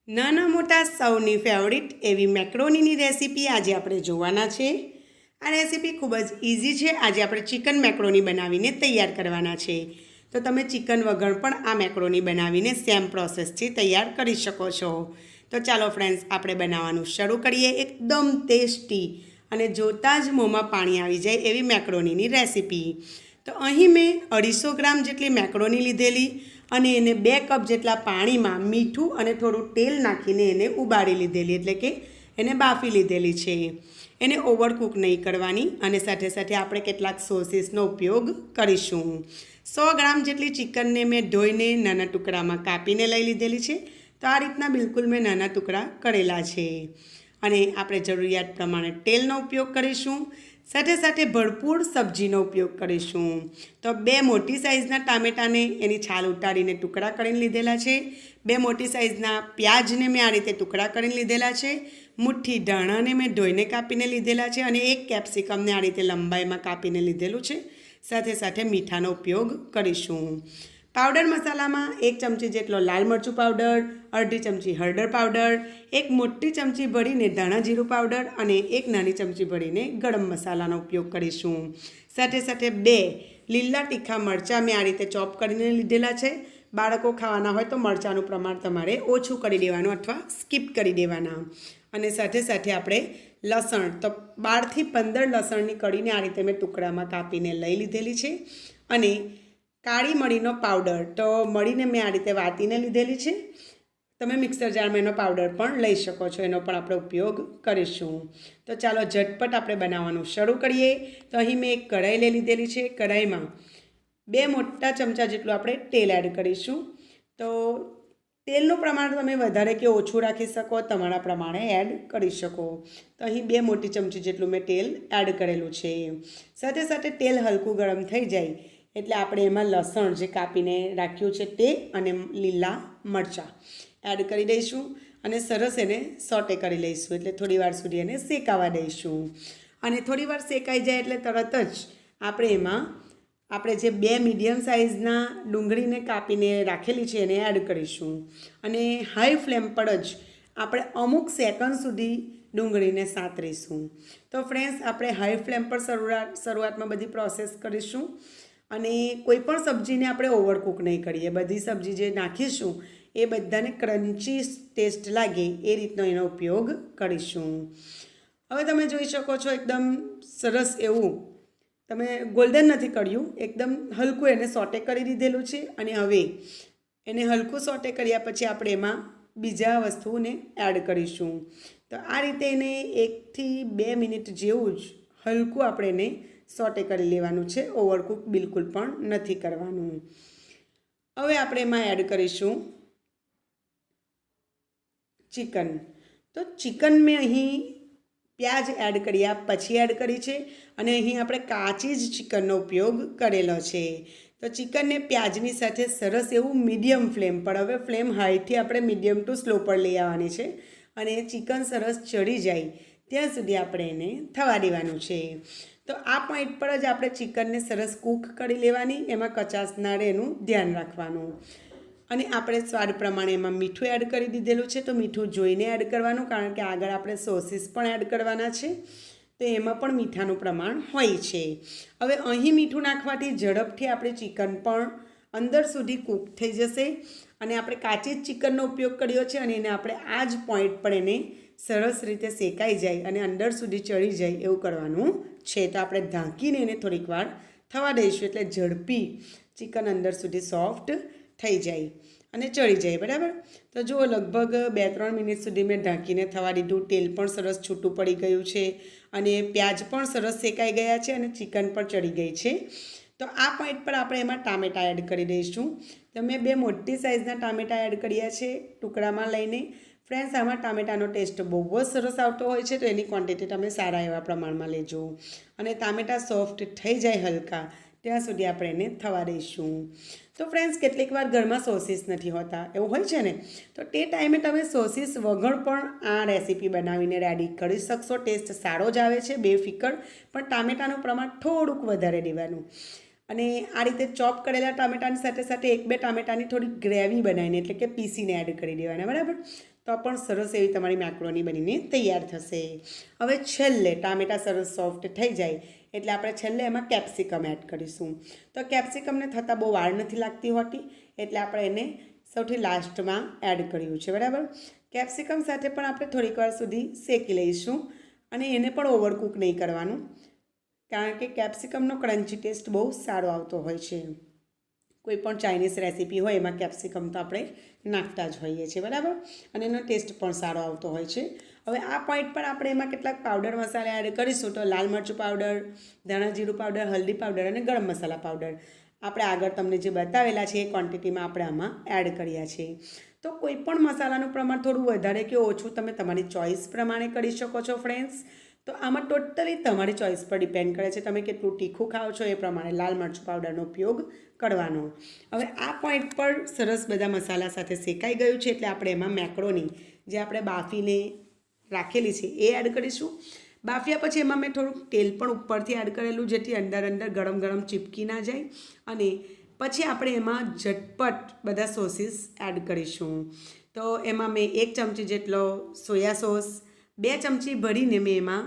નાના મોટા સૌની ફેવરિટ એવી મેક્રોનીની રેસીપી આજે આપણે જોવાના છે। આ રેસીપી ખૂબ જ ઇઝી છે। આજે આપણે ચિકન મેક્રોની બનાવીને તૈયાર કરવાના છે। તો તમે ચિકન વગર પણ આ મેક્રોની બનાવીને સેમ પ્રોસેસથી તૈયાર કરી શકો છો। તો ચાલો ફ્રેન્ડ્સ, આપણે બનાવવાનું શરૂ કરીએ। એકદમ ટેસ્ટી અને જોતાં જ મોંમાં પાણી આવી જાય એવી મેક્રોનીની રેસીપી। તો અહીં મેં 250 ગ્રામ જેટલી મેક્રોની લીધેલી અને એને 2 કપ જેટલા પાણીમાં મીઠું અને થોડું તેલ નાખીને એને ઉબાળી લીધેલી, એટલે કે એને બાફી લીધેલી છે। એને ઓવરકુક નહીં કરવાની અને સાથે સાથે આપણે કેટલાક સોસીસનો ઉપયોગ કરીશું। 100 ગ્રામ જેટલી ચિકનને મેં ધોઈને નાના ટુકડામાં કાપીને લઈ લીધેલી છે। તો આ રીતના બિલકુલ મેં નાના ટુકડા કરેલા છે અને આપણે જરૂરિયાત પ્રમાણે તેલનો ઉપયોગ કરીશું। સાથે સાથે ભરપૂર સબ્જીનો ઉપયોગ કરીશું। તો 2 મોટી સાઇઝના ટામેટાને એની છાલ ઉતારીને ટુકડા કરીને લીધેલા છે। 2 મોટી સાઇઝના પ્યાજને મેં આ રીતે ટુકડા કરીને લીધેલા છે। મુઠ્ઠી ધાણાને મેં ધોઈને કાપીને લીધેલા છે અને 1 કેપ્સિકમને આ રીતે લંબાઈમાં કાપીને લીધેલું છે। સાથે સાથે મીઠાનો ઉપયોગ કરીશું। પાવડર મસાલામાં 1 ચમચી જેટલો લાલ મરચું પાવડર, અડધી ચમચી હળદર પાવડર, 1 મોટી ચમચી ભરીને ધાણા જીરું પાવડર અને 1 નાની ચમચી ભરીને ગરમ મસાલાનો ઉપયોગ કરીશું। સાથે સાથે 2 લીલા તીખા મરચાં મેં આ રીતે ચોપ કરીને લીધેલા છે। બાળકો ખાવાના હોય તો મરચાંનું પ્રમાણ તમારે ઓછું કરી દેવાનું અથવા સ્કીપ કરી દેવાના। અને સાથે સાથે આપણે લસણ, તો 12 થી 15 લસણની કળીને આ રીતે મેં ટુકડામાં કાપીને લઈ લીધેલી છે। અને કાળી મરીનો પાવડર, તો મરીને મેં આ રીતે વાટીને લીધેલી છે। તમે મિક્સર જારમાં એનો પાવડર પણ લઈ શકો છો, એનો પણ આપણે ઉપયોગ કરીશું। તો ચાલો ઝટપટ આપણે બનાવવાનું શરૂ કરીએ। તો અહીં મેં એક કઢાઈ લઈ લીધેલી છે। કઢાઈમાં 2 મોટા ચમચા જેટલું આપણે તેલ એડ કરીશું। તો તેલનું પ્રમાણ તમે વધારે કે ઓછું રાખી શકો, તમારા પ્રમાણે એડ કરી શકો। તો અહીં 2 મોટી ચમચી જેટલું મેં તેલ એડ કરેલું છે। સાથે સાથે તેલ હલકું ગરમ થઈ જાય એટલે આપણે એમાં લસણ જે કાપીને રાખ્યું છે તે અને લીલા મરચાં એડ કરી દઈશું અને સરસ એને સોટે કરી લઈશું, એટલે થોડી વાર સુધી એને શેકાવા દઈશું। અને થોડી વાર શેકાઈ જાય એટલે તરત જ આપણે એમાં આપણે જે 2 મીડિયમ સાઇઝના ડુંગળીને કાપીને રાખેલી છે એને એડ કરીશું અને હાઈ ફ્લેમ પર જ આપણે અમુક સેકન્ડ સુધી ડુંગળીને સાતરીશું। તો ફ્રેન્ડ્સ, આપણે હાઈ ફ્લેમ પર શરૂઆતમાં બધી પ્રોસેસ કરીશું અને કોઈ પણ સબ્જીને આપણે ઓવરકુક નહીં કરીએ। બધી સબ્જી જે નાખીશું એ બધાને ક્રન્ચી ટેસ્ટ લાગે એ રીતનો એનો ઉપયોગ કરીશું। હવે તમે જોઈ શકો છો એકદમ સરસ એવું તમે ગોલ્ડન નથી કર્યું, એકદમ હલકું એને સોટે કરી દીધેલું છે। અને હવે એને હલકું સોટે કર્યા પછી આપણે એમાં બીજા વસ્તુને એડ કરીશું। તો આ રીતે એને 1 થી 2 મિનિટ જેવું જ હલકું આપણે એને સોટે કરી લેવાનું છે, ઓવરકુક બિલકુલ પણ નથી કરવાનું। હવે આપણે એમાં એડ કરીશું ચિકન। તો ચિકન મેં અહીં પ્યાજ એડ કર્યા પછી એડ કરી છે અને અહીં આપણે કાચી જ ચિકનનો ઉપયોગ કરેલો છે। તો ચિકનને પ્યાજની સાથે સરસ એવું મીડિયમ ફ્લેમ પર, હવે ફ્લેમ હાઈથી આપણે મીડિયમ ટુ સ્લો પર લઈ આવવાની છે અને ચિકન સરસ ચડી જાય ત્યાં સુધી આપણે એને થવા દેવાનું છે। તો આ પોઈન્ટ પર જ આપણે ચિકનને સરસ કૂક કરી લેવાની, એમાં કચાશ ના રહે એનું ધ્યાન રાખવાનું। અને આપણે સ્વાદ પ્રમાણે એમાં મીઠું એડ કરી દીધેલું છે, તો મીઠું જોઈને એડ કરવાનું, કારણ કે આગળ આપણે સોસીસ પણ એડ કરવાના છે તો એમાં પણ મીઠાનું પ્રમાણ હોય છે। હવે અહીં મીઠું નાખવાથી ઝડપથી આપણે ચિકન પણ અંદર સુધી કૂક થઈ જશે અને આપણે કાચી જ ચિકનનો ઉપયોગ કર્યો છે અને એને આપણે આ જ પોઈન્ટ પર એને સરસ રીતે શેકાઈ જાય અને અંદર સુધી ચડી જાય એવું કરવાનું છે। તો આપણે ઢાંકીને એને થોડીક વાર થવા દઈશું, એટલે ઝડપી ચિકન અંદર સુધી સોફ્ટ થઈ જાય અને ચડી જાય, બરાબર। તો જુઓ, લગભગ 2-3 મિનિટ સુધી મેં ઢાંકીને થવા દીધું। તેલ પણ સરસ છૂટું પડી ગયું છે અને પ્યાજ પણ સરસ શેકાઈ ગયા છે અને ચિકન પણ ચડી ગઈ છે। તો આ પોઈન્ટ પર આપણે એમાં ટામેટાં એડ કરી દઈશું। તો મેં 2 મોટી સાઇઝના ટામેટાં એડ કર્યા છે ટુકડામાં લઈને। ફ્રેન્ડ્સ, આમાં ટામેટાનો ટેસ્ટ બહુ જ સરસ આવતો હોય છે, તો એની ક્વોન્ટિટી તમે સારા એવા પ્રમાણમાં લેજો અને ટામેટાં સોફ્ટ થઈ જાય હલકા ત્યાં સુધી આપણે એને થવા દઈશું। તો ફ્રેન્ડ્સ, કેટલીક વાર ઘરમાં સોસીસ નથી હોતા, એવું હોય છે ને, તો તે ટાઈમે તમે સોસીસ વગર પણ આ રેસીપી બનાવીને રેડી કરી શકશો। ટેસ્ટ સારો જ આવે છે બેફિકર, પણ ટામેટાનું પ્રમાણ થોડુંક વધારે દેવાનું। અને આ રીતે ચોપ કરેલા ટામેટાની સાથે સાથે 1-2 ટામેટાની થોડી ગ્રેવી બનાવીને, એટલે કે પીસીને એડ કરી દેવાના, બરાબર। તો પણ સરસ એવી તમારી મેક્રોની બનીને તૈયાર થશે. હવે છેલ્લે ટામેટાં સરસ સોફ્ટ થઈ જાય એટલે આપણે છેલ્લે એમાં કેપ્સિકમ એડ કરીશું. તો કેપ્સિકમને થતાં બહુ વાર નથી લાગતી હોતી એટલે આપણે એને સૌથી લાસ્ટમાં એડ કર્યું છે, બરાબર. કેપ્સિકમ સાથે પણ આપણે થોડીક વાર સુધી શેકી લઈશું અને એને પણ ઓવરકુક નહીં કરવાનું, કારણ કે કેપ્સિકમનો ક્રન્ચી ટેસ્ટ બહુ સારો આવતો હોય છે. કોઈ પણ ચાઇનીઝ રેસીપી હોય એમાં કેપ્સિકમ તો આપણે નાખતા જ હોઈએ છીએ, બરાબર, અને એનો ટેસ્ટ પણ સારો આવતો હોય છે. હવે આ પોઈન્ટ પર આપણે એમાં કેટલાક પાવડર મસાલા એડ કરીશું. તો લાલ મરચું પાવડર, ધાણા જીરું પાવડર, હલ્દી પાવડર અને ગરમ મસાલા પાવડર આપણે આગળ તમને જે બતાવેલા છે એ ક્વોન્ટિટીમાં આપણે આમાં એડ કર્યા છે. તો કોઈ પણ મસાલાનું પ્રમાણ થોડું વધારે કે ઓછું તમે તમારી ચોઈસ પ્રમાણે કરી શકો છો ફ્રેન્ડ્સ. તો આમાં ટોટલી તમારી ચોઈસ પર ડિપેન્ડ કરે છે, તમે કેટલું તીખું ખાઓ છો એ પ્રમાણે લાલ મરચું પાવડરનો ઉપયોગ કરવાનો. હવે આ પોઈન્ટ પર સરસ બધા મસાલા સાથે શેકાઈ ગયું છે એટલે આપણે એમાં મેક્રોની જે આપણે બાફીને રાખેલી છે એ એડ કરીશું. બાફ્યા પછી એમાં મેં થોડુંક તેલ પણ ઉપરથી એડ કરેલું, જેથી અંદર ગરમ ગરમ ચીપકી ના જાય. અને પછી આપણે એમાં ઝટપટ બધા સોસીસ એડ કરીશું. તો એમાં મેં 1 ચમચી જેટલો સોયા સોસ, 2 ચમચી ભરીને મેં એમાં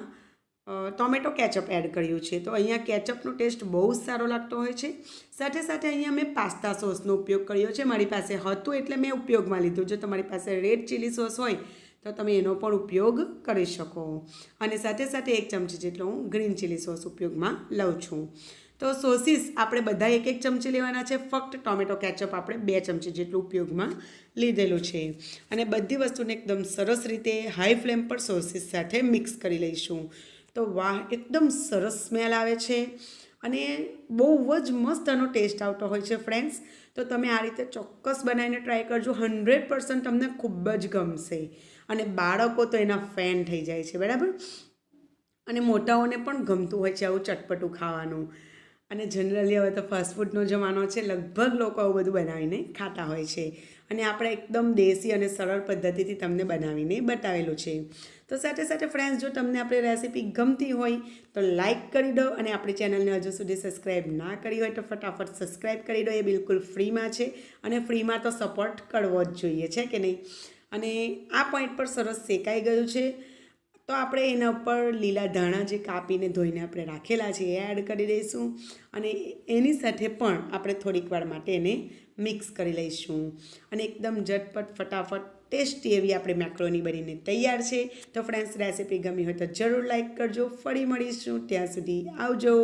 ટોમેટો કેચઅપ એડ કર્યું છે. તો અહીંયા કેચઅપનો ટેસ્ટ બહુ જ સારો લાગતો હોય છે. સાથે સાથે અહીંયા મેં પાસ્તા સોસનો ઉપયોગ કર્યો છે. મારી પાસે હતું એટલે મેં ઉપયોગમાં લીધું. જો તમારી પાસે રેડ ચીલી સોસ હોય તો તમે એનો પણ ઉપયોગ કરી શકો. અને સાથે સાથે 1 ચમચી જેટલો હું ગ્રીન ચીલી સોસ ઉપયોગમાં લઉં છું. તો સોસીસ આપણે બધા 1 ચમચી લેવાના છે. ફક્ત ટોમેટો કેચઅપ આપણે 2 ચમચી જેટલું ઉપયોગમાં લીધેલું છે. અને બધી વસ્તુને એકદમ સરસ રીતે હાઈ ફ્લેમ પર સોસીસ સાથે મિક્સ કરી લઈશું. તો વાહ, એકદમ સરસ સ્મેલ આવે છે અને બહુ જ મસ્ત આનો ટેસ્ટ આવતો હોય છે ફ્રેન્ડ્સ. તો તમે આ રીતે ચોક્કસ બનાવીને ટ્રાય કરજો. 100% તમને ખૂબ જ ગમશે અને બાળકો તો એના ફેન થઈ જાય છે, બરાબર. અને મોટાઓને પણ ગમતું હોય છે આવું ચટપટું ખાવાનું. અને જનરલી હવે તો ફાસ્ટફૂડનો જમાનો છે, લગભગ લોકો આવું બધું બનાવીને ખાતા હોય છે. અને આપણે એકદમ દેશી અને સરળ પદ્ધતિથી તમને બનાવીને બતાવેલું છે. તો સાથે સાથે ફ્રેન્ડ્સ, જો તમને આપણી રેસીપી ગમતી હોય તો લાઇક કરી દો અને આપણી ચેનલને હજુ સુધી સબસ્ક્રાઈબ ના કરી હોય તો ફટાફટ સબસ્ક્રાઈબ કરી દો. એ બિલકુલ ફ્રીમાં છે અને ફ્રીમાં તો સપોર્ટ કરવો જ જોઈએ, છે કે નહીં. અને આ પોઈન્ટ પર સરસ શેકાઈ ગયું છે તો આપણે એના ઉપર લીલા ધાણા જે કાપીને ધોઈને આપણે રાખેલા છે એ એડ કરી દઈશું. અને એની સાથે પણ આપણે થોડીક વાર માટે એને મિક્સ કરી લઈશું. અને એકદમ ઝટપટ ફટાફટ ટેસ્ટી એવી આપણે મેક્રોની બનીને તૈયાર છે. તો ફ્રેન્ડ્સ, રેસીપી ગમી હોય તો જરૂર લાઈક કરજો. ફરી મળીશું, ત્યાં સુધી આવજો.